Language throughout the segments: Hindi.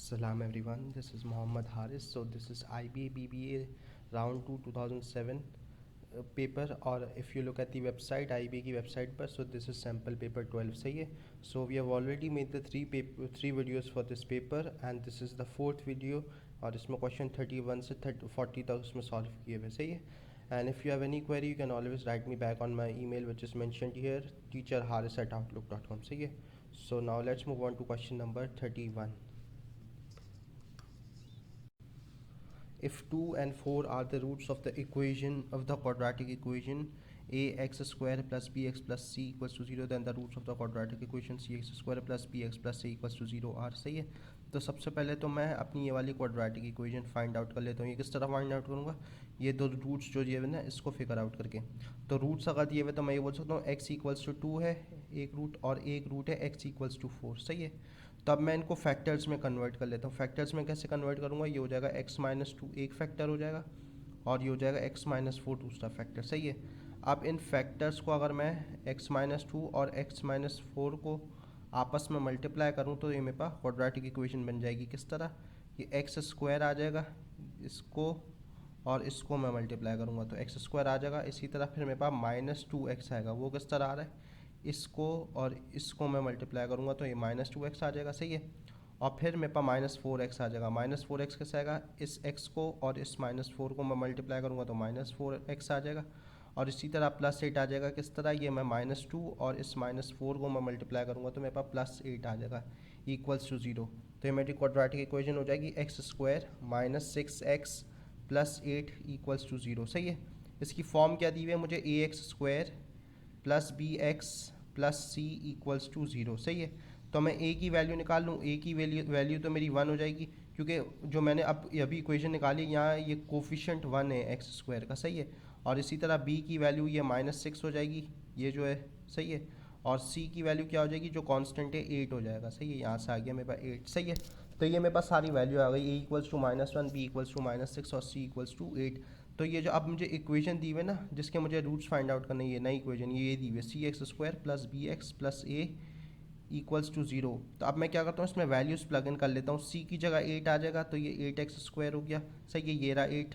Salam everyone, this is Muhammad Haris. So this is IBA BBA round 2 2007 paper, or if you look at the website IBA की website पर, so this is sample paper 12 सही है. So we have already made the three videos for this paper and this is the fourth video और इसमें question 31 से 40 तक उसमें solve किए हुए सही है. And if you have any query you can always write me back on my email which is mentioned here, teacherharis@outlook.com सही है. So now let's move on to question number 31. If 2 and 4 are the roots of the equation of the quadratic equation ax square plus bx plus c equals to 0, then the roots of the quadratic equation cx square plus bx plus c equals to 0 are. सही है. तो सबसे पहले तो मैं अपनी ये वाली क्वाड्रेटिक इक्वेशन फाइंड आउट कर लेता हूँ. ये किस तरह फाइंड आउट करूँगा, ये दो रूट्स जो ये है ना इसको फिगर आउट करके. तो रूट्स अगर दिए हुए तो मैं ये बोल सकता हूँ x इक्वल्स टू 2 है एक रूट और एक रूट है x इक्वल्स टू 4. सही है. तो अब मैं इनको फैक्टर्स में कन्वर्ट कर लेता हूँ. फैक्टर्स में कैसे कन्वर्ट करूँगा, ये हो जाएगा x माइनस 2 एक फैक्टर हो जाएगा और ये हो जाएगा x माइनस 4 दूसरा फैक्टर. सही है. अब इन फैक्टर्स को अगर मैं x माइनस 2 और x माइनस 4 को आपस में मल्टीप्लाई करूँ तो ये मेरे पास क्वाड्रेटिक इक्वेशन बन जाएगी. किस तरह, ये एक्स स्क्वायर आ जाएगा, इसको और इसको मैं मल्टीप्लाई करूँगा तो एक्स स्क्वायर आ जाएगा. इसी तरह फिर मेरे पास माइनस 2x आएगा, वो किस तरह आ रहा है, इसको और इसको मैं मल्टीप्लाई करूँगा तो ये माइनस 2x आ जाएगा. सही है. और फिर मेरे पास माइनस 4x आ जाएगा. माइनस 4x कैसे आएगा, इस x को और इस माइनस 4 को मैं मल्टीप्लाई करूँगा तो माइनस 4x आ जाएगा. और इसी तरह प्लस 8 आ जाएगा. किस तरह, ये मैं माइनस 2 और इस माइनस 4 को मैं मल्टीप्लाई करूँगा तो मेरे पास प्लस 8 आ जाएगा इक्वल्स टू 0. तो ये मेरी क्वाड्रेटिक इक्वेशन हो जाएगी x square minus 6x plus 8 equals to 0. सही है. इसकी फॉर्म क्या दी हुई है मुझे, A X square plus B X plus C equals to 0. सही है. तो मैं ए की वैल्यू निकाल लूँ, ए की वैल्यू तो मेरी 1 हो जाएगी क्योंकि जो मैंने अब अभी इक्वेशन निकाली यहाँ ये कोफिशेंट 1 है एक्स स्क्वायर का. सही है. और इसी तरह बी की वैल्यू ये माइनस 6 हो जाएगी, ये जो है. सही है. और सी की वैल्यू क्या हो जाएगी, जो कांस्टेंट है 8 हो जाएगा. सही है. यहाँ से आ गया मेरे पास 8. सही है. तो ये मेरे पास सारी वैल्यू आ गई, A equals to -1, B equals to -6 और सी इक्वल्स टू 8. तो ये जो अब मुझे इक्वेशन दी हुई है ना जिसके मुझे रूट्स फाइंड आउट करने, ये नई इक्वेशन ये दी हुई है C X square plus B X plus A equals to 0. तो अब मैं क्या करता हूँ, इसमें वैल्यूज़ प्लग इन कर लेता हूँ. सी की जगह 8 आ जाएगा तो ये 8x स्क्वायर हो गया. सही है, ये रहा 8.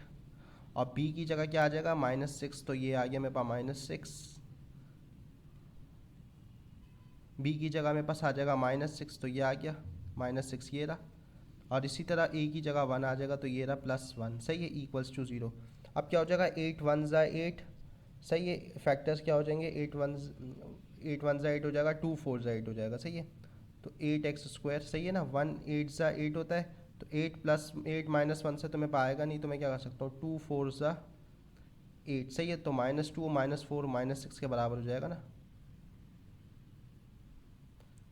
और बी की जगह क्या आ जाएगा, -6, तो ये आ गया मेरे पास -6. बी की जगह मेरे पास आ जाएगा -6, तो ये आ गया -6, ये रहा. और इसी तरह ए की जगह 1 आ जाएगा तो ये रहा +1. सही है, इक्वल्स टू 0. अब क्या हो जाएगा, 8 1 ज़ा 8. सही है. फैक्टर्स क्या हो जाएंगे, 8 1 ज़ा 8 हो जाएगा, 2 4 ज़ा 8 हो जाएगा. सही है. तो 8x स्क्वायर. सही है ना, 1 8 ज़ा 8 होता है तो 8 प्लस 8 -1 से तो मैं पाएगा नहीं, तो मैं क्या कर सकता हूँ 2 4 ज़ा 8. सही है. तो -2 -4 -6 के बराबर हो जाएगा ना.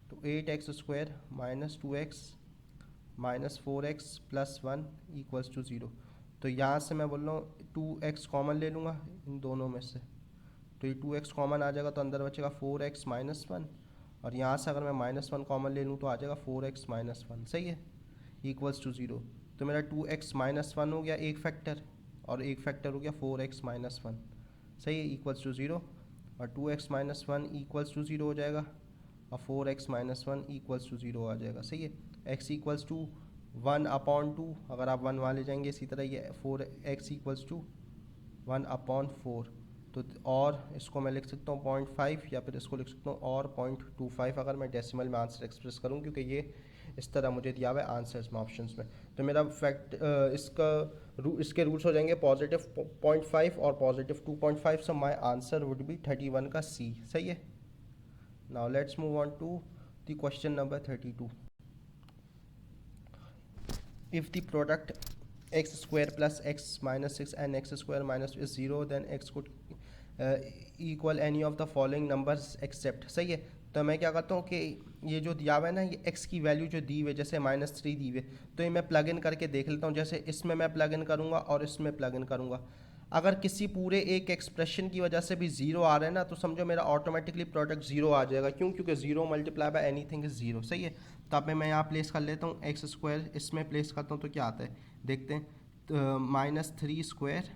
तो 8x square -2x -4x plus 1 equals to 0. तो यहाँ से मैं बोल रहा हूँ 2x कॉमन ले लूँगा इन दोनों में से, तो ये 2x कॉमन आ जाएगा तो अंदर बचेगा 4x -1. और यहाँ से अगर मैं -1 कॉमन ले लूँ तो आ जाएगा 4x -1. सही है, इक्वल्स टू 0. तो मेरा 2x -1 हो गया एक फैक्टर और एक फैक्टर हो गया 4x -1. सही है, इक्वल्स टू 0. और 2x -1 इक्वल्स टू 0 हो जाएगा और 4x -1 इक्वल्स टू 0 आ जाएगा. सही है. x इक्वल्स टू 1/2, अगर आप 1 वहाँ ले जाएंगे. इसी तरह ये 4x इक्वल्स टू 1/4. तो और इसको मैं लिख सकता हूँ 0.5 या फिर इसको लिख सकता हूँ और 0.25 अगर मैं डेसिमल में आंसर एक्सप्रेस करूँ, क्योंकि ये इस तरह मुझे दिया हुआ है आंसर्स में ऑप्शंस में. तो मेरा इसके रूट्स हो जाएंगे पॉजिटिव 0.5 और positive 2.5. So my answer would be 31 का C. सही है. Now let's move on to the question number 32. If the product x square plus x minus 6 and x square minus 2 is 0, then x could equal any of the following numbers except. सही है. तो मैं क्या करता हूँ कि ये जो दिया हुआ है ना, ये x की वैल्यू जो दी हुई है जैसे -3 दी हुई है, तो ये मैं प्लग इन करके देख लेता हूँ. जैसे इसमें मैं प्लग इन करूँगा और इसमें प्लग इन करूँगा. अगर किसी पूरे एक एक्सप्रेशन की वजह से भी 0 आ रहा है ना, तो समझो मेरा ऑटोमेटिकली प्रोडक्ट 0 आ जाएगा. क्यों, क्योंकि 0 मल्टीप्लाई बाय एनीथिंग इज 0. सही है. तो अब मैं यहाँ प्लेस कर लेता हूँ एक्स स्क्वायर, इसमें प्लेस करता हूँ तो क्या आता है देखते हैं. -3 स्क्वायर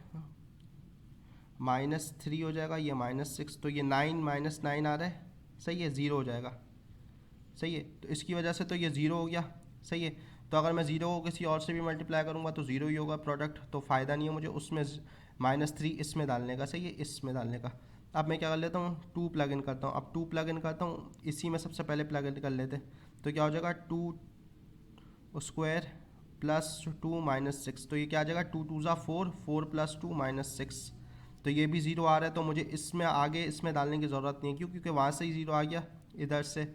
-3 हो जाएगा, ये -6, तो ये 9 -9 आ रहा है. सही है, 0 हो जाएगा. सही है. तो इसकी वजह से तो ये 0 हो गया. सही है. तो अगर मैं 0 को किसी और से भी मल्टीप्लाई करूँगा तो 0 ही होगा प्रोडक्ट, तो फ़ायदा नहीं है मुझे उसमें -3 इसमें डालने का, सही है, इसमें डालने का। अब मैं क्या कर लेता हूँ, 2 प्लग इन करता हूँ। अब 2 प्लग इन करता हूँ, इसी में सबसे पहले प्लग इन कर लेते, तो क्या हो जाएगा 2 स्क्वायर प्लस 2 -6, तो ये क्या आ जाएगा 2 2 ज़ा 4, 4 + 2 -6, तो ये भी 0 आ रहा है, तो मुझे इसमें आगे इसमें डालने की ज़रूरत नहीं है, क्यों, क्योंकि वहाँ से ही 0 आ गया इधर से।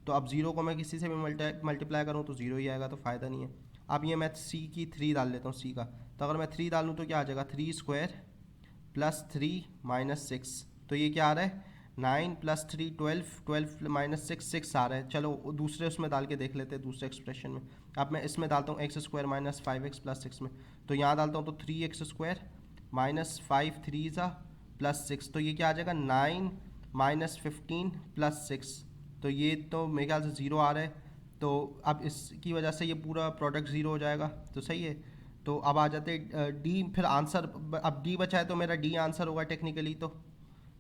तो अब 0 को मैं किसी से भी मल्टीप्लाई करूँ तो 0 ही आएगा, तो फ़ायदा नहीं है। अब ये मैं सी की 3 डाल लेता हूँ, सी का, तो अगर मैं 3 डालूँ तो क्या आ जाएगा 3 स्क्वायर प्लस 3 -6, तो ये क्या आ रहा है 9 + 3 12, 12 - 6 6 आ रहा है। चलो दूसरे उसमें डाल के देख लेते हैं, दूसरे एक्सप्रेशन में। अब मैं इसमें डालता हूँ x² - 5x + 6 में, तो यहाँ डालता हूँ तो 3x² -5 3 ज़ा +6, तो ये क्या आ जाएगा 9 - 15 + 6, तो ये तो मेरे ख्याल से 0 आ रहा है, तो अब इसकी वजह से ये पूरा प्रोडक्ट 0 हो जाएगा, तो सही है। तो अब आ जाते डी, फिर आंसर, अब डी बचा है तो मेरा डी आंसर होगा टेक्निकली, तो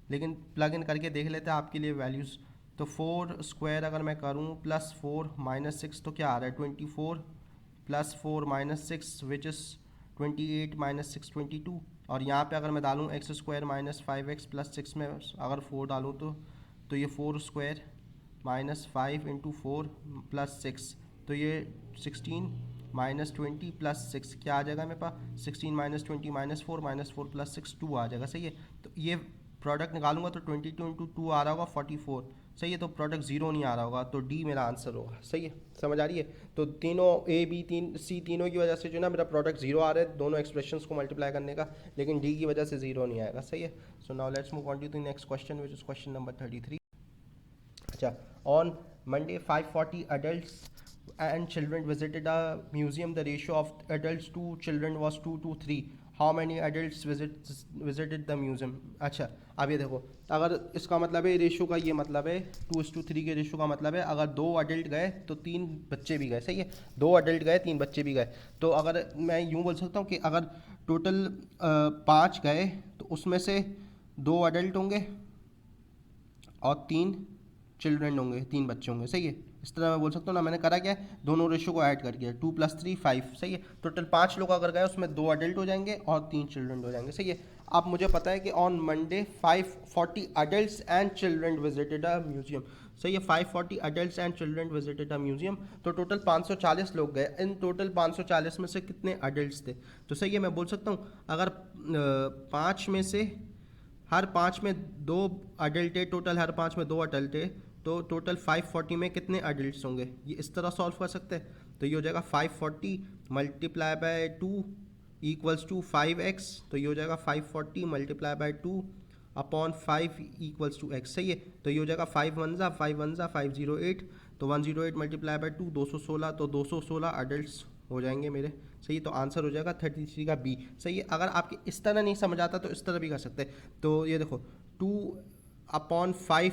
लेकिन प्लग इन करके देख लेते हैं आपके लिए वैल्यूज़। तो 4 स्क्वायर अगर मैं करूँ +4 -6, तो क्या आ रहा है 24 + 4 -6 विच इज़ 28 - 6 22, और यहाँ पे अगर मैं डालूँ x² - 5x + 6 में अगर 4 डालूँ तो ये 4 स्क्वायर -5 × 4 + 6, तो ये 16 -20 + 6 क्या आ जाएगा मेरे पास 16 - 20 -4 -4 + 6 2 आ जाएगा, सही है। तो ये प्रोडक्ट निकालूंगा तो 22 × 2 आ रहा होगा 44, सही है, तो प्रोडक्ट 0 नहीं आ रहा होगा, तो डी मेरा आंसर होगा, सही है। समझ आ रही है, तो तीनों ए बी सी तीनों की वजह से जो ना मेरा प्रोडक्ट 0 आ रहा है दोनों एक्सप्रेशंस को मल्टीप्लाई करने का, लेकिन डी की वजह से 0 नहीं आएगा, सही है। So now let's move on to the next question which is question number 33। अच्छा, on Monday 540 adults and children visited a museum. The ratio of adults to children was 2 to 3. How many adults visited the museum? अच्छा, अब ये देखो, अगर इसका मतलब है रेशो का, ये मतलब है 2:3 के रेशो का मतलब है अगर 2 अडल्ट गए तो 3 बच्चे भी गए, सही है, 2 अडल्ट गए 3 बच्चे भी गए। तो अगर मैं यूँ बोल सकता हूँ कि अगर टोटल 5 गए तो उसमें से 2 अडल्ट होंगे और 3 चिल्ड्रन होंगे, 3 बच्चे होंगे, सही है। इस तरह मैं बोल सकता हूँ ना, मैंने करा क्या है दोनों रेशो को ऐड कर दिया, 2 + 3 5, सही है। टोटल 5 लोग अगर गए उसमें 2 अडल्ट हो जाएंगे और 3 चिल्ड्रन हो जाएंगे, सही है। अब मुझे पता है कि on Monday 540 adults and children visited a museum, सही है, 540 adults and children visited a museum, तो टोटल 540 लोग गए। इन टोटल 540 में से कितने अडल्ट्स थे, तो सही है, मैं बोल सकता हूँ अगर 5 में से हर 5 में 2 अडल्ट है, टोटल हर 5 में 2 अडल्ट है, तो टोटल 540 में कितने अडल्ट्स होंगे, ये इस तरह सॉल्व कर सकते हैं। तो ये हो जाएगा 540 × 2 = 5x, तो ये हो जाएगा 540 × 2 / 5 = x, सही है। तो ये हो जाएगा 5 1 ज़ा 508, तो 108 × 2 216, तो 216 अडल्ट्स हो जाएंगे मेरे, सही है। तो आंसर हो जाएगा 33 का बी, सही है। अगर आपके इस तरह नहीं समझ आता तो इस तरह भी कर सकते हैं। तो ये देखो 2/5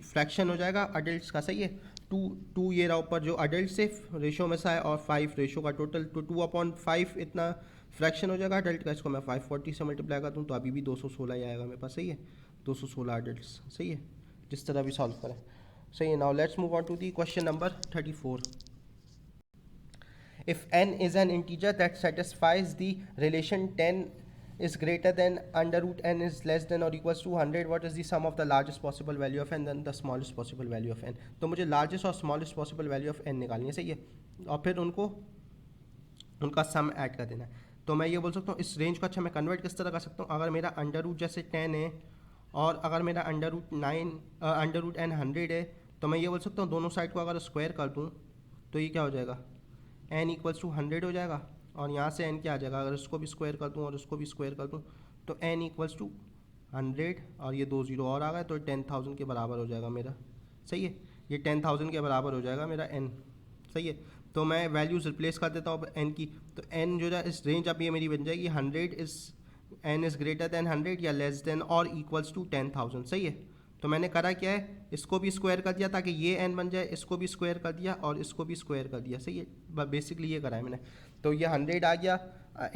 फ्रैक्शन हो जाएगा अडल्ट्स का, सही है। 2 ये रहा ऊपर जो अडल्ट से रेशो में सा है और 5 रेशो का टोटल, तो 2/5 इतना फ्रैक्शन हो जाएगा अडल्ट का। इसको मैं 540 से मल्टीप्लाई करता हूँ तो अभी भी 216 ही आएगा मेरे पास, सही है, 216 अडल्ट्स, सही है, जिस तरह भी सॉल्व करें, सही है। Now let's move on to the question number 34। If n is an integer that satisfies the relation 10 is greater than √n is less than or equals to 100, what is the sum of the largest possible value of n then the smallest possible value of n? तो मुझे largest और smallest possible value of n निकालनी है, सही है, और फिर उनका सम ऐड कर देना है। तो मैं ये बोल सकता हूँ इस रेंज को, अच्छा मैं कन्वर्ट किस तरह कर सकता हूँ, अगर मेरा अंडर जैसे 10 है और अगर मेरा √n 100 है, तो मैं ये बोल सकता हूँ दोनों साइड को अगर स्क्वायर कर दूँ तो ये क्या हो जाएगा n = 100 हो जाएगा, और यहाँ से n क्या आ जाएगा, अगर इसको भी स्क्वायर कर दूँ और इसको भी स्क्वायर कर दूँ तो n = 100, और ये 2 0 और आ गए तो 10,000 के बराबर हो जाएगा मेरा, सही है। ये 10,000 के बराबर हो जाएगा मेरा n, सही है। तो मैं वैल्यूज़ रिप्लेस कर देता हूँ n की, तो n जो है इस रेंज अब ये मेरी बन जाएगी n इज़ ग्रेटर देन 100 या लेस देन और इक्वल्स टू 10,000, सही है। तो मैंने करा क्या है, इसको भी स्क्वायर कर दिया ताकि ये n बन जाए, इसको भी स्क्वायर कर दिया और इसको भी स्क्वायर कर दिया, सही है। बेसिकली ये करा है मैंने, तो ये 100 आ गया,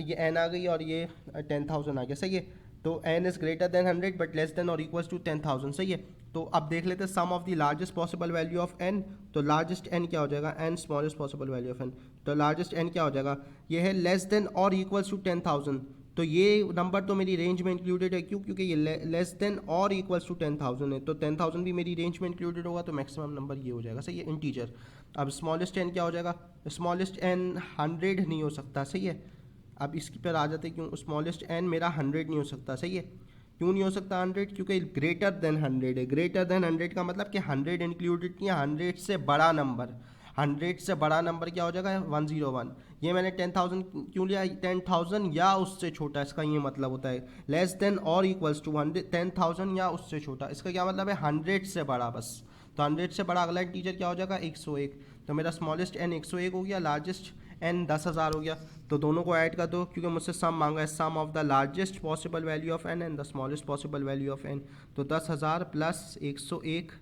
ये n आ गई और ये 10,000 आ गया, सही है। तो n is greater than 100 but less than और इक्वल्स टू 10,000, सही है। तो अब देख लेते हैं sum of the largest possible value of n। तो लार्जेस्ट n क्या हो जाएगा, n smallest possible value of n। तो लार्जेस्ट n क्या हो जाएगा, ये है लेस देन और इक्वल्स टू 10,000। तो ये नंबर तो मेरी रेंज में इंक्लूडेड है, क्यों, क्योंकि ये लेस देन और इक्वल्स टू 10,000 है, तो 10,000 भी मेरी रेंज में इंक्लूडेड होगा, तो मैक्सिमम नंबर ये हो जाएगा, सही है, इंटीजर। अब स्मॉलेस्ट n क्या हो जाएगा, स्मॉलेस्ट n 100 नहीं हो सकता, सही है। अब इसकी पर आ जाते हैं, क्यों स्मॉलेस्ट n मेरा 100 नहीं हो सकता, सही है। क्यों नहीं हो सकता 100, क्योंकि ग्रेटर देन 100 है। ग्रेटर देन 100 का मतलब कि 100 इंक्लूडेड किया, 100 से बड़ा नंबर, 100 से बड़ा नंबर क्या हो जाएगा 101। ये मैंने 10,000 क्यों लिया, 10,000 या उससे छोटा, इसका ये मतलब होता है लेस देन और इक्वल्स टू 10,000 या उससे छोटा। इसका क्या मतलब है 100 से बड़ा बस। तो 100 से बड़ा अगला इंटीजर क्या हो जाएगा 101। तो मेरा स्मॉलेस्ट n 101 हो गया, लार्जेस्ट n 10,000 हो गया। तो दोनों को ऐड कर दो, क्योंकि मुझसे सम मांगा है, sum of the largest possible value of n and the smallest possible value of n। तो 10,000 plus 101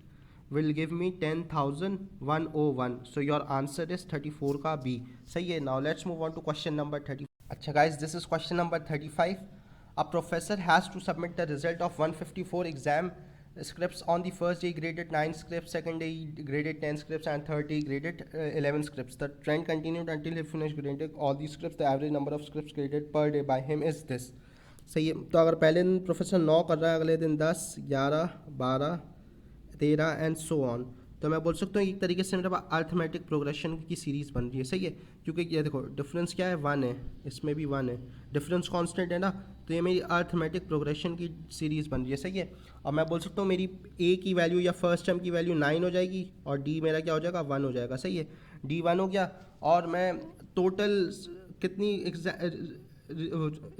will give me 10,101. So your answer is 34 का B, सही है। Now let's move on to question number 30. अच्छा guys, this is question number 35. A professor has to submit the result of 154 exam scripts on the first day graded 9 scripts, second day graded 10 scripts, and third day graded 11 scripts. The trend continued until he finished grading all these scripts. The average number of scripts graded per day by him is this. सही है। तो अगर पहले दिन प्रोफेसर 9 कर रहा है, अगले दिन 10, 11, 12, 13 एंड सो ऑन, तो मैं बोल सकता हूँ एक तरीके से मेरे पास अर्थमेटिक प्रोग्रेशन की सीरीज़ बन रही है, सही है। क्योंकि ये देखो डिफरेंस क्या है 1 है, इसमें भी 1 है, डिफरेंस कांस्टेंट है ना, तो ये मेरी अर्थमेटिक प्रोग्रेशन की सीरीज़ बन रही है, सही है। और मैं बोल सकता हूँ मेरी ए की वैल्यू या फर्स्ट टर्म की वैल्यू 9 हो जाएगी और डी मेरा क्या हो जाएगा 1 हो जाएगा, सही है। डी 1 हो गया और मैं टोटल कितनी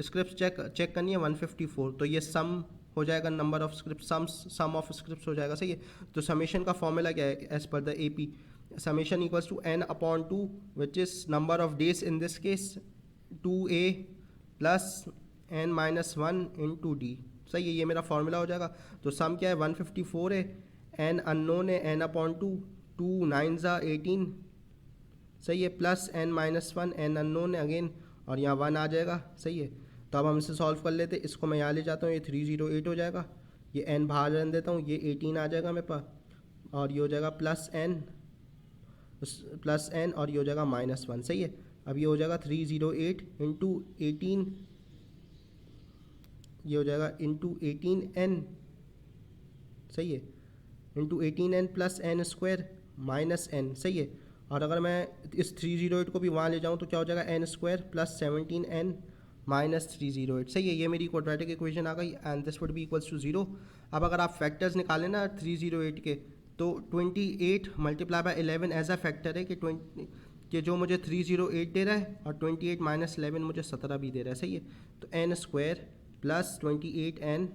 स्क्रिप्ट चेक करनी है 154, तो ये सम हो जाएगा number of script, sum of script हो जाएगा, सही है। तो समेशन का फॉर्मूला क्या है as per the AP, summation equals to n/2 which is number of days in this case 2a plus n-1 into D, सही है। ये मेरा फॉर्मूला हो जाएगा। तो सम क्या है 154 है, n अननोन है, n/2, 2 9s 18, सही है, प्लस n-1, n अननोन है अगेन, और यहाँ 1 आ जाएगा, सही है। तो अब हम इसे सॉल्व कर लेते हैं। इसको मैं यहाँ ले जाता हूँ, ये 308 हो जाएगा, ये n बाहर रहने देता हूँ, ये 18 आ जाएगा मेरे पास, और ये हो जाएगा प्लस n और ये हो जाएगा -1, सही है। अब ये हो जाएगा 308 इंटू 18, ये हो जाएगा इंटू 18n, सही है, into 18n plus n square minus n, सही है। और अगर मैं इस 308 को भी वहाँ ले जाऊँ तो क्या हो जाएगा n square plus 17n minus 308, सही है। ये मेरी क्वाड्रेटिक इक्वेशन आ गई and this would be equals to 0। अब अगर आप फैक्टर्स निकालें ना 308 के, तो 28 multiply by 11 as a factor है कि जो मुझे 308 दे रहा है और 28 माइनस 11 मुझे 17 भी दे रहा है, सही है। तो n square plus 28n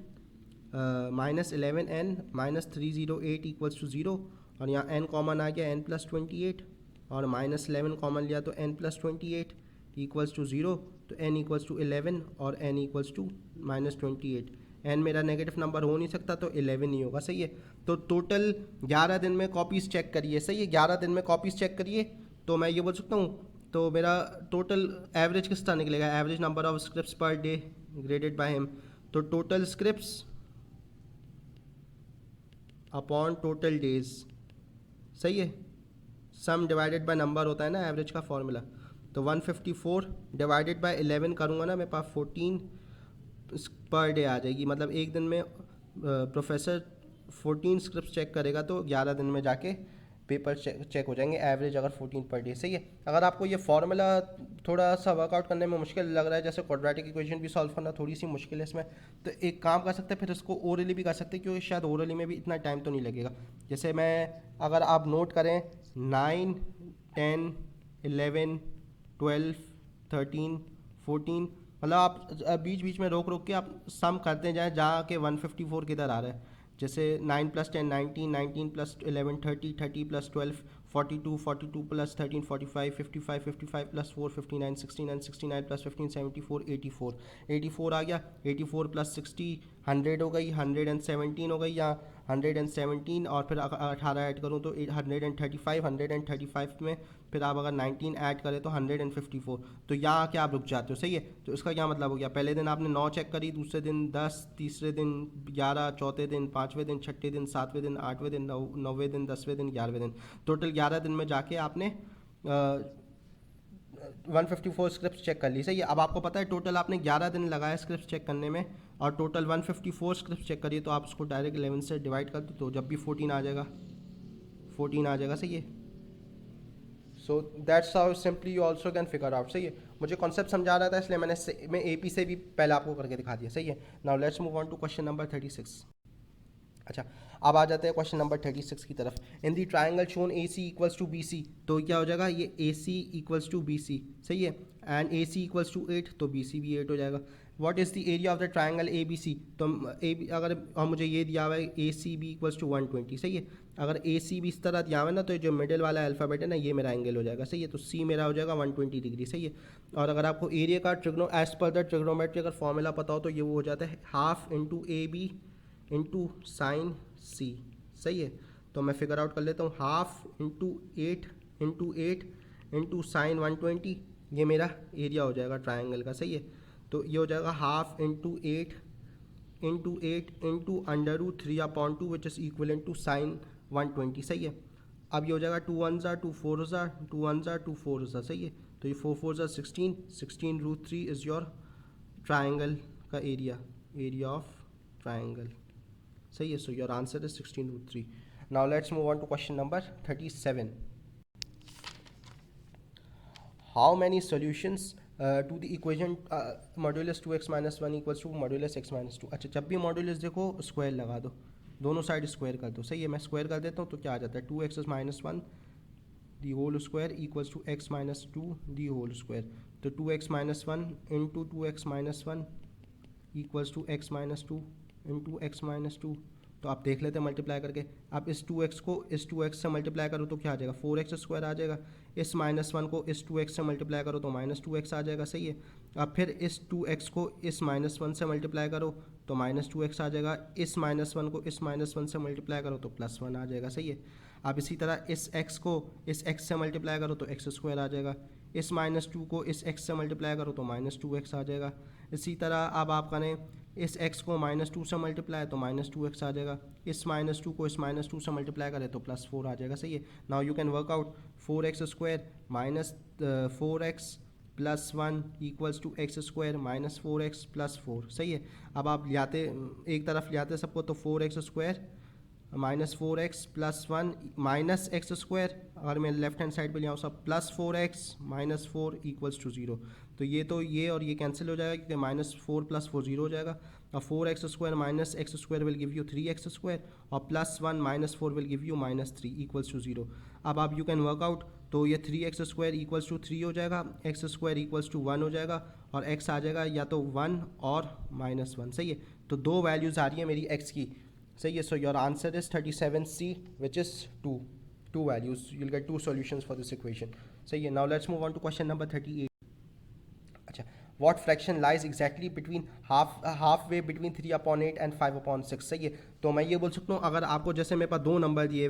minus 11n minus 308 equals to 0, और यहाँ n कॉमन आ गया, n प्लस 28 और माइनस 11 कॉमन लिया तो n प्लस 28 इक्वल्स टू 0, तो n इक्वल्स टू 11 और n इक्वल्स टू -28। n मेरा नेगेटिव नंबर हो नहीं सकता, तो 11 ही होगा, सही है। तो टोटल 11 दिन में कॉपीज़ चेक करिए, सही है, 11 दिन में कॉपीज़ चेक करिए, तो मैं ये बोल सकता हूँ तो मेरा टोटल एवरेज किस तरह निकलेगा, average number of scripts per day graded by him. तो total scripts upon total days, सही है, सम डिवाइडेड बाय नंबर होता है ना एवरेज का फॉर्मूला। तो 154 डिवाइडेड बाय 11 करूँगा ना, मेरे पास 14 पर डे आ जाएगी। मतलब एक दिन में प्रोफेसर 14 स्क्रिप्ट चेक करेगा, तो 11 दिन में जाके पेपर चेक हो जाएंगे, एवरेज अगर 14 पर डे, सही है। अगर आपको ये फार्मूला थोड़ा सा वर्कआउट करने में मुश्किल लग रहा है, जैसे क्वाड्रेटिक इक्वेशन भी सॉल्व करना थोड़ी सी मुश्किल है इसमें, तो एक काम कर सकते हैं, फिर इसको ओरली भी कर सकते हैं, क्योंकि शायद ओरली में भी इतना टाइम तो नहीं लगेगा। जैसे मैं अगर आप नोट करें 9, 10, 11, 12, 13, 14, मतलब आप बीच बीच में रोक रोक के आप सम करते जाएँ जहाँ के 154 किधर आ रहा है। जैसे 9 + 10 19, 19 + 11 30, 30 + 12 42, 42 + 13 45, 55, 55 + 4 59, 69, 69 + 15 74, 84, 84 आ गया, 84 + 60 100 हो गई, 117 हो गई, या 117 और फिर 18 ऐड करूँ तो 135, 135 में फिर आप अगर 19 ऐड करें तो 154, तो यहाँ आके आप रुक जाते हो, सही है। तो इसका क्या मतलब हो गया, पहले दिन आपने 9 चेक करी, दूसरे दिन 10, तीसरे दिन 11, चौथे दिन, पाँचवें दिन, छठे दिन, सातवें दिन, आठवें दिन, नौवें दिन, 10वें दिन, 11वें दिन, टोटल 11 दिन में जाके आपने 154 स्क्रिप्ट चेक कर ली, सही है। अब आपको पता है टोटल आपने 11 दिन लगाया स्क्रिप्ट चेक करने में, और टोटल 154 स्क्रिप्ट चेक करिए, तो आप उसको डायरेक्ट 11 से डिवाइड कर दो, तो जब भी 14 आ जाएगा, 14 आ जाएगा, सही है। So that's how simply you also can figure out, सही है। मुझे कॉन्सेप्ट समझा रहा था, इसलिए मैं AP से भी पहले आपको करके दिखा दिया, सही है। Now let's move on to question number 36। अच्छा, अब आ जाते हैं क्वेश्चन नंबर 36 की तरफ। In the triangle shown AC equals to BC, तो क्या हो जाएगा, ये AC इक्वल्स टू BC, सही है, एंड AC इक्वल्स टू 8, तो BC भी 8 हो जाएगा। What is the area of the triangle ABC, तो अगर और मुझे ये दिया हुआ है ACB इक्वल्स टू 120, सही है। अगर ACB इस तरह दिया हुआ है ना, तो जो मिडिल वाला अल्फ़ाबेट है ना, ये मेरा एंगल हो जाएगा, सही है। तो C मेरा हो जाएगा 120 डिग्री, सही है। और अगर आपको एरिया का एज पर द ट्रिग्नोमेट्री अगर फॉर्मूला पता हो, तो ये वो हो जाता है half into AB into sine C, सही है। तो मैं फिगर आउट कर लेता हूँ, हाफ इंटू 8 इंटू साइन 120, ये मेरा एरिया हो जाएगा ट्राइंगल का, सही है। तो ये हो जाएगा half into 8 into √3/2 which is equivalent to sine 120, सही है। अब ये हो जाएगा 2 1 ज़ा 2 4 ज़ा 2 1 ज़ा 2 4 ज़ा, सही है। तो ये 4 4 ज़ा 16 √3 इज़ योर ट्राइंगल का एरिया ऑफ ट्राइंगल, सही है। So your answer is 16 √3। Now let's move on to question number 37। How many solutions to the equation modulus 2x - 1 equals to modulus x - 2। अच्छा, जब भी मॉड्यूलस देखो स्क्वायर लगा दो, दोनों साइड स्क्वायर कर दो, सही है। मैं स्क्वायर कर देता हूँ, तो क्या आ जाता है, 2x - 1 the whole square equals to x - 2 the whole square. तो 2x - 1 into 2x - 1 equals to x - 2 into x - 2। तो आप देख लेते हैं मल्टीप्लाई करके। आप इस 2x को इस 2x से मल्टीप्लाई करो तो क्या आ जाएगा, 4x² आ जाएगा। इस -1 को इस 2x से मल्टीप्लाई करो तो -2x आ जाएगा, सही है। अब फिर इस 2x को इस -1 से मल्टीप्लाई करो तो -2x आ जाएगा। इस -1 को इस -1 से मल्टीप्लाई करो तो +1 आ जाएगा, सही है। अब इसी तरह इस x को इस x से मल्टीप्लाई करो तो x² आ जाएगा। इस -2 को इस x से मल्टीप्लाई करो तो -2x आ जाएगा। इसी तरह अब आप करें इस x को -2 से मल्टीप्लाई तो -2x आ जाएगा। इस -2 को इस -2 से मल्टीप्लाई करें तो +4 आ जाएगा, सही है। Now you can work out 4x² minus 4x + 1 equals to x² - 4x + 4, सही है। अब आप लाते एक तरफ लाते सबको, तो 4x² -4x + 1 माइनस x², अगर मैं लेफ्ट हैंड साइड पे ले आऊँ सब +4x - 4 इक्वल्स टू 0। तो ये और ये कैंसिल हो जाएगा, क्योंकि -4 + 4 0 हो जाएगा। और 4x² - x² will give you 3x², और +1 - 4 will give you -3 equals to 0। अब आप यू कैन वर्क आउट, तो ये 3x² इक्वल्स टू 3 हो जाएगा, x² इक्वल्स टू 1 हो जाएगा, और x आ जाएगा या तो 1 और -1, सही है। तो दो वैल्यूज़ आ रही है मेरी x की, सही है। So your answer is 37C which is 2 values, you will get 2 solutions for this equation, सही है। Now let's move on to question number 38। अच्छा, what fraction lies exactly between half way between 3/8 and 5/6, सही है। तो मैं ये बोल सकता हूँ, अगर आपको जैसे मेरे पास दो नंबर दिए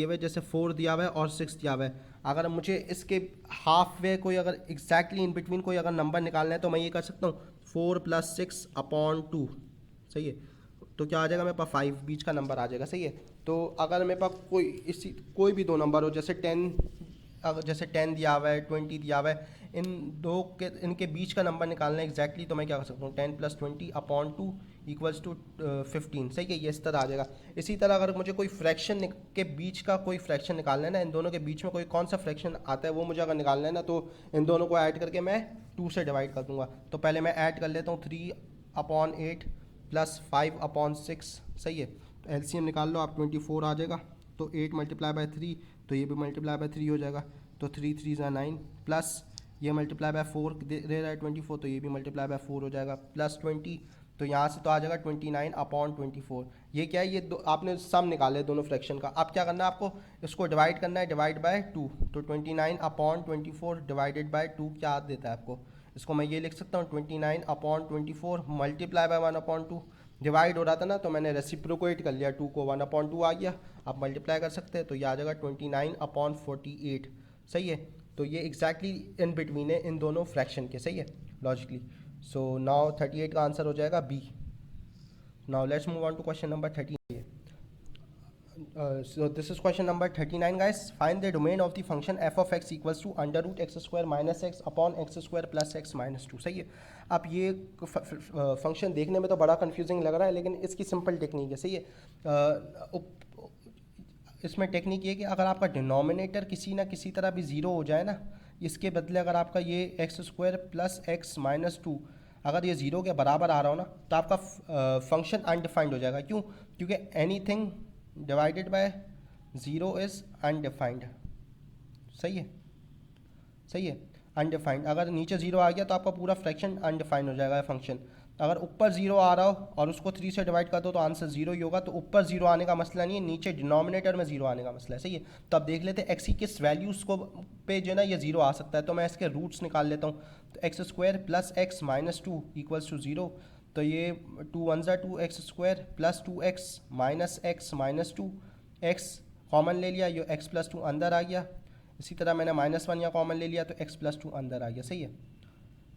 हुए जैसे 4 दिया हुआ है और 6 दिया हुआ है, अगर मुझे इसके हाफ वे कोई अगर एग्जैक्टली इन बिटवीन कोई अगर नंबर निकालना है, तो मैं ये कर सकता हूँ 4 + 6/2, सही है। तो क्या आ जाएगा मेरे पास 5 बीच का नंबर आ जाएगा, सही है। तो अगर मेरे पास कोई भी दो नंबर हो, जैसे 10 दिया हुआ है, 20 दिया हुआ है, इनके बीच का नंबर निकालना है एग्जैक्टली, तो मैं क्या कर सकता हूँ 10 + 20/2 इक्वल्स टू 15, सही है। ये इस तरह आ जाएगा। इसी तरह अगर मुझे कोई फ्रैक्शन के बीच का कोई फ्रैक्शन निकालना है ना, इन दोनों के बीच में कोई कौन सा फ्रैक्शन आता है वो मुझे अगर निकालना है ना, तो इन दोनों को ऐड करके मैं 2 से डिवाइड कर दूंगा। तो पहले मैं ऐड कर लेता हूँ 3/8 + 5/6, सही है। तो एलसीएम निकाल लो आप, 24 आ जाएगा। तो 8 × 3, तो ये भी × 3 हो जाएगा। तो 3 3 × 9 प्लस ये × 4 दे रहा है 24, तो ये भी × 4 हो जाएगा, +20। तो यहाँ से तो आ जाएगा 29/24। ये क्या है, ये दो आपने सम निकाले दोनों फ्रैक्शन का। अब क्या करना है आपको, इसको डिवाइड करना है, डिवाइड बाय 2। तो 29/24 डिवाइडेड बाय 2 क्या देता है आपको, इसको मैं ये लिख सकता हूँ 29/24 × 1/2, डिवाइड हो रहा था ना, तो मैंने रेसिप्रोकेट कर लिया, 2 को 1/2 आ गया, आप मल्टीप्लाई कर सकते हैं तो ये आ जाएगा 29/48। सही है, तो ये एग्जैक्टली इन बिटवीन है इन दोनों फ्रैक्शन के। सही है लॉजिकली। सो नाउ 38 का आंसर हो जाएगा B. Now let's move on to question number 30। So this is question number 39 guys. Find the domain of the function f of x equals to under root x square minus x upon x square plus x minus 2। सही है। अब ये फंक्शन देखने में तो बड़ा कंफ्यूजिंग लग रहा है, लेकिन इसकी सिंपल टेक्निक है। सही है। इसमें टेक्निक ये कि अगर आपका डिनोमिनेटर किसी ना किसी तरह भी ज़ीरो हो जाए ना, इसके बदले अगर आपका ये x square plus x minus 2 अगर ये ज़ीरो के बराबर आ रहा हो ना, तो आपका फंक्शन अनडिफाइंड हो जाएगा। क्यों? क्योंकि anything divided by zero is undefined. सही है, सही है, अनडिफाइंड। अगर नीचे ज़ीरो आ गया तो आपका पूरा फ्रैक्शन अनडिफाइंड हो जाएगा फंक्शन। अगर ऊपर ज़ीरो आ रहा हो और उसको 3 से डिवाइड कर दो तो आंसर ज़ीरो ही होगा। तो ऊपर ज़ीरो आने का मसला नहीं है, नीचे डिनोमिनेटर में ज़ीरो आने का मसला है। सही है, तो अब देख लेते हैं एक्स की किस वैल्यूज़ को पे जो है ना ये ज़ीरो आ सकता है। तो मैं इसके रूट्स निकाल लेता हूँ। तो x square plus x minus 2 equals to zero. तो ये 2 1 ज़ा 2 x square plus 2x minus 2 x common ले लिया, ये x प्लस 2 अंदर आ गया। इसी तरह मैंने -1 यहाँ कॉमन ले लिया तो x प्लस 2 अंदर आ गया। सही है,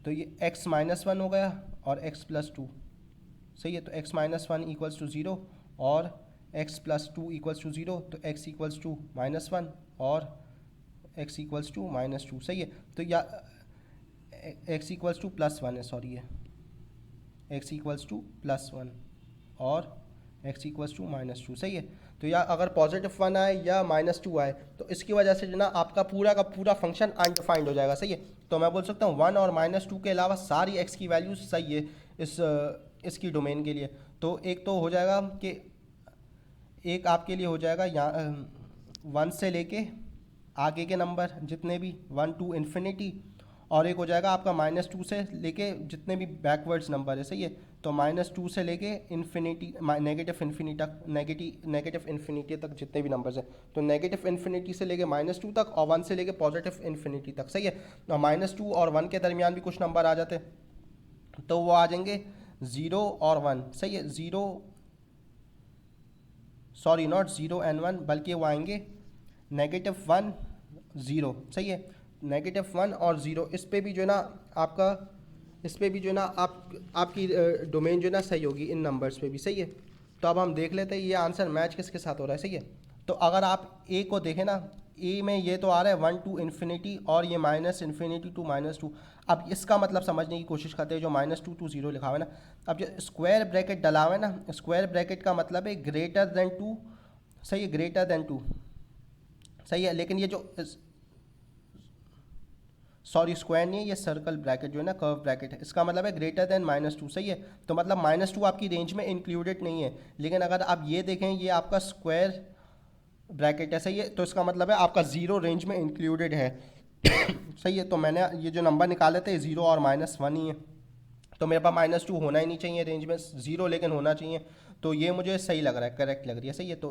तो ये x -1 हो गया और x प्लस 2। सही है, तो x -1 इक्वल्स टू 0 और x प्लस 2 इक्वल्स टू 0, तो x इक्वल्स टू -1 और x इक्वल्स टू -2। सही है, तो या x इक्वल्स टू +1 है, सॉरी है x इक्वल्स टू +1 और x इक्वल्स टू -2। सही है, तो या अगर +1 आए या -2 आए तो इसकी वजह से जो ना आपका पूरा का पूरा फंक्शन अनडिफाइंड हो जाएगा। सही है, तो मैं बोल सकता हूँ 1 और -2 के अलावा सारी x की वैल्यूज सही है इसकी डोमेन के लिए। तो एक तो हो जाएगा कि एक आपके लिए हो जाएगा यहाँ 1 से लेके आगे के नंबर जितने भी 1 to इन्फिनिटी, और एक हो जाएगा आपका -2 से लेके जितने भी बैकवर्ड्स नंबर है। सही है, तो -2 से लेके इन्फिनिटी नेगेटिव इन्फिनिटी तक जितने भी नंबर्स हैं, तो नेगेटिव इन्फिनिटी से लेके -2 तक और 1 से लेके पॉजिटिव इन्फिनिटी तक। सही है, और -2 और 1 के दरमियान भी कुछ नंबर आ जाते हैं, तो वो आ जाएंगे 0 और 1। सही है, 0 सॉरी नॉट 0 and 1 बल्कि वो आएंगे -1 0। सही है, -1 और 0, इस पे भी जो है ना आपका, इस पे भी जो है ना आपकी डोमेन जो है ना सही होगी इन नंबर्स पे भी। सही है, तो अब हम देख लेते हैं ये आंसर मैच किसके साथ हो रहा है। सही है, तो अगर आप ए को देखें ना, ए में ये तो आ रहा है 1 to इन्फिनिटी और ये -इन्फिनिटी टू -2। अब इसका मतलब समझने की कोशिश करते हैं, जो -2 to 0 लिखा हुआ है ना, अब जो स्क्वायर ब्रैकेट डला हुआ है ना, स्क्वायर ब्रैकेट का मतलब है ग्रेटर देन 2। सही है, ग्रेटर देन 2। सही है, लेकिन ये जो सॉरी स्क्वायर नहीं है, ये सर्कल ब्रैकेट जो है ना कर्व ब्रैकेट है, इसका मतलब है ग्रेटर देन -2। सही है, तो मतलब -2 आपकी रेंज में इंक्लूडेड नहीं है। लेकिन अगर आप ये देखें ये आपका स्क्वायर ब्रैकेट है। सही है, तो इसका मतलब है आपका 0 रेंज में इंक्लूडेड है। सही है, तो मैंने ये जो नंबर निकाले थे 0 और -1 ही है, तो मेरे पास -2 होना ही नहीं चाहिए रेंज में, 0 लेकिन होना चाहिए। तो ये मुझे सही लग रहा है, करेक्ट लग रही है। सही है, तो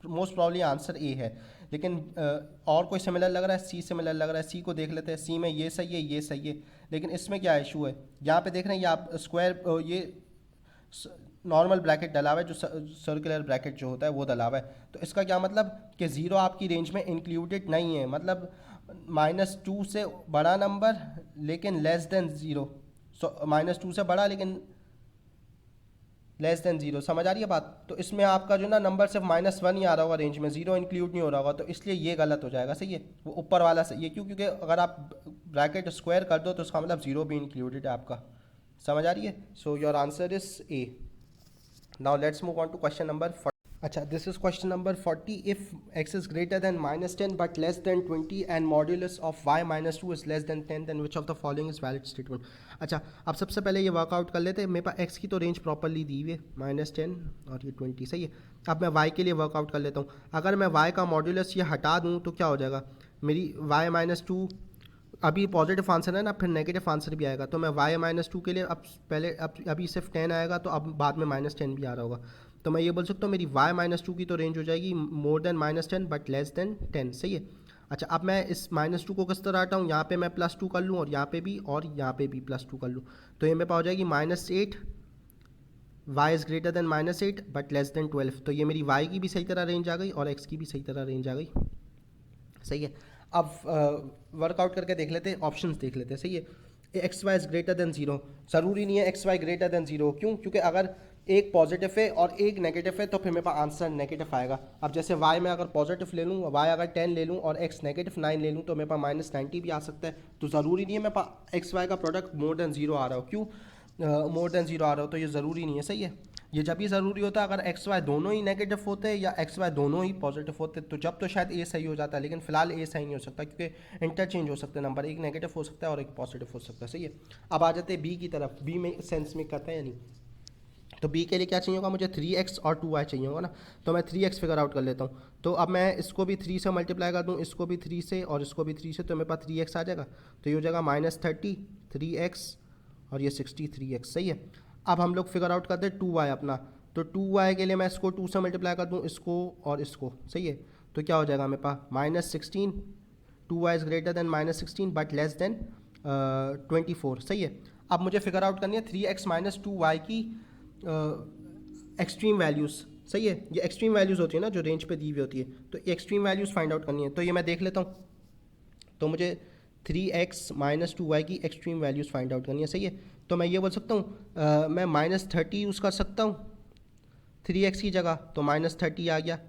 मोस्ट प्रॉब्ली आंसर ए है। लेकिन और कोई सिमिलर लग रहा है, सी सिमिलर लग रहा है, सी को देख लेते हैं। सी में ये सही है, ये सही है, लेकिन इसमें क्या इशू है, यहाँ पे देख रहे हैं ये आप स्क्वायर ये नॉर्मल ब्रैकेट डला हुआ है, जो सर्कुलर ब्रैकेट जो होता है वो डला हुआ है। तो इसका क्या मतलब कि 0 आपकी रेंज में इंक्लूडेड नहीं है, मतलब -2 से बड़ा नंबर लेकिन लेस देन 0। -2 से बड़ा लेकिन लेस देन 0। समझ आ रही है बात? तो इसमें आपका जो ना नंबर सिर्फ -1 ही आ रहा होगा रेंज में, 0 इंक्लूड नहीं हो रहा होगा, तो इसलिए ये गलत हो जाएगा। सही है, वो ऊपर वाला सही है। क्यों? क्योंकि अगर आप ब्रैकेट स्क्वायर कर दो तो उसका मतलब 0 भी इंक्लूडेड है आपका। समझ आ रही है? So your answer is A. Now let's move on to question number 40। अच्छा, this is question number 40। If x is greater than -10 but less than 20 and modulus of y -2 is less than 10, then which of the following is valid statement. अच्छा, अब सबसे पहले ये वर्कआउट कर लेते हैं। मेरे पास x की तो रेंज प्रॉपरली दी हुई है, -10 और ये 20। सही है, अब मैं y के लिए वर्कआउट कर लेता हूँ। अगर मैं y का मॉड्यूलस ये हटा दूँ तो क्या हो जाएगा, मेरी y -2 अभी पॉजिटिव आंसर है ना, फिर नेगेटिव आंसर भी आएगा। तो मैं y -2 के लिए अब पहले अभी सिर्फ 10 आएगा, तो अब बाद में -10 भी आ रहा होगा। तो मैं ये बोल सकता हूँ मेरी y -2 की तो रेंज हो जाएगी more than -10 but less than 10। सही है। अच्छा, अब मैं इस -2 को किस तरह हटाऊँ, यहाँ पे मैं +2 कर लूँ और यहाँ पे भी +2 कर लूँ, तो ये मेरे पास हो जाएगी -8 y is greater then -8 but less then 12, तो ये मेरी y की भी सही तरह रेंज आ गई और x की भी सही तरह रेंज आ गई। सही है। अब वर्कआउट करके देख लेते हैं, ऑप्शंस देख लेते हैं। सही है। X y is greater than zero, ज़रूरी नहीं है x y greater than zero, क्यों? क्योंकि अगर एक पॉजिटिव है और एक नेगेटिव है तो फिर मेरे पास आंसर नेगेटिव आएगा। अब जैसे y में अगर पॉजिटिव ले लूँ, y अगर 10 ले लूँ और x नेगेटिव 9 ले लूँ तो मेरे पास -90 भी आ सकता है। तो ज़रूरी नहीं है मेरे पास एक्स वाई का प्रोडक्ट मोर देन जीरो आ रहा हो। क्यों मोर देन जीरो आ रहा हो? तो ये ज़रूरी नहीं है। सही है। ये जब भी ज़रूरी होता है अगर एक्स वाई दोनों ही नेगेटिव होते या एक्स वाई दोनों ही पॉजिटिव होते, तो जब तो शायद ए सही हो जाता है, लेकिन फिलहाल ए सही नहीं हो सकता क्योंकि इंटरचेंज हो सकते हैं नंबर, एक नेगेटिव हो सकता है और एक पॉजिटिव हो सकता है। सही है। अब आ जाते हैं बी की तरफ। बी में सेंस में करता है या नहीं? तो बी के लिए क्या चाहिए होगा मुझे? 3x और 2y चाहिए होगा ना, तो मैं 3x फिगर आउट कर लेता हूँ। तो अब मैं इसको भी 3 से मल्टीप्लाई कर दूँ, इसको भी 3 से और इसको भी 3 से, तो मेरे पास 3x आ जाएगा। तो ये हो जाएगा -30 3x और ये 60 3x। सही है। अब हम लोग फिगर आउट करते हैं 2y अपना, तो 2y के लिए मैं इसको 2 से मल्टीप्लाई कर दूँ, इसको और इसको। सही है। तो क्या हो जाएगा मेरे पास? -16, 2y is greater then -16 but less then 24। सही है। अब मुझे फिगर आउट करनी है 3x - 2y की एक्सट्रीम वैल्यूज़। सही है। ये एक्सट्रीम वैल्यूज़ होती है ना जो रेंज पे दी हुई होती है, तो एक्सट्रीम वैल्यूज़ फाइंड आउट करनी है। तो ये मैं देख लेता हूँ। तो मुझे 3x - 2y की एक्सट्रीम वैल्यूज़ फाइंड आउट करनी है। सही है। तो मैं ये बोल सकता हूँ मैं -30 यूज़ कर सकता हूँ 3x की जगह, तो -30 आ गया,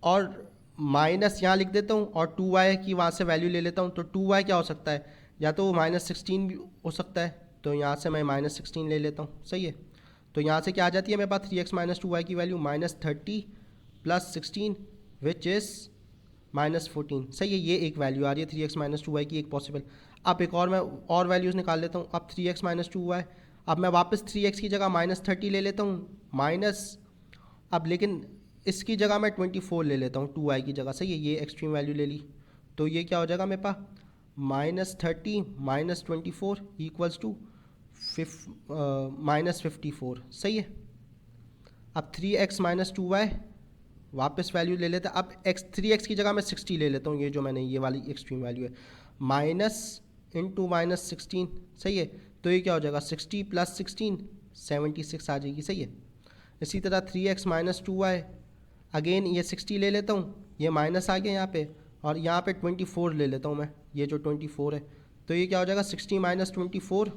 और माइनस यहाँ लिख देता हूँ और 2y की वहाँ से वैल्यू ले लेता हूँ। तो 2y क्या हो सकता है? या तो -16 भी हो सकता है, तो यहाँ से मैं -16 ले लेता हूँ। सही है। तो यहाँ से क्या आ जाती है मेरे पास? 3x - 2y की वैल्यू -30 + 16 विच इज़ -14। सही है। ये एक वैल्यू आ रही है 3x - 2y की, एक पॉसिबल। अब एक और मैं और वैल्यूज़ निकाल लेता हूँ। अब 3x - 2y, अब मैं वापस 3x की जगह -30 ले लेता हूँ, माइनस, अब लेकिन इसकी जगह मैं 24 ले लेता हूँ 2y की जगह। सही है। ये एक्सट्रीम वैल्यू ले ली, तो ये क्या हो जाएगा मेरे पास? -30 - 24 = -54। सही है। अब 3x - 2y वापस वैल्यू ले लेते हैं। अब 3x की जगह मैं 60 ले लेता हूँ, ये जो मैंने ये वाली एक्सट्रीम वैल्यू है, माइनस इंटू -16। सही है। तो ये क्या हो जाएगा? 60 + 16 76 आ जाएगी। सही है। इसी तरह 3x - 2y, अगेन ये 60 ले लेता हूँ, ये माइनस आ गया यहाँ पे, और यहाँ पे 24 ले लेता हूँ मैं, ये जो 24 है, तो ये क्या हो जाएगा? 60 - 24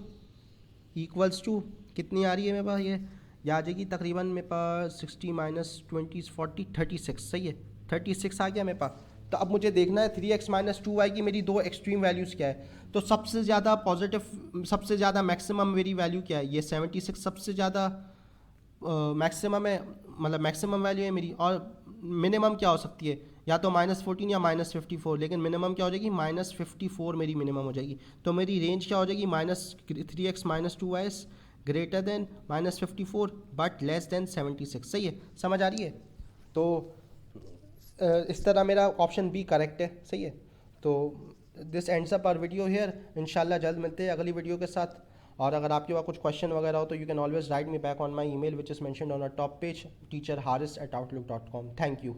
= कितनी आ रही है मेरे पास? ये आ जाएगी तकरीबन मेरे पास 60 - 20 40 36। सही है। 36 आ गया मेरे पास। तो अब मुझे देखना है 3x - 2y की मेरी दो एक्सट्रीम वैल्यूज़ क्या है। तो सबसे ज़्यादा पॉजिटिव, सबसे ज़्यादा मैक्सिमम मेरी वैल्यू क्या है? ये 76 सबसे ज़्यादा मैक्सिमम है, मतलब मैक्सिमम वैल्यू है मेरी। और मिनिमम क्या हो सकती है? या तो -14 या -54, लेकिन मिनिमम क्या हो जाएगी? -54 मेरी मिनिमम हो जाएगी। तो मेरी रेंज क्या हो जाएगी? -3x - 2y greater than -54 but less then 76। सही है। समझ आ रही है? तो इस तरह मेरा ऑप्शन बी करेक्ट है। सही है। तो this ends up our video here. इंशाल्लाह जल्द मिलते हैं अगली वीडियो के साथ। और अगर आपके पास कुछ क्वेश्चन वगैरह हो तो you can always right me back on my email which is mentioned on our top page teacherharis@outlook.com. Thank you.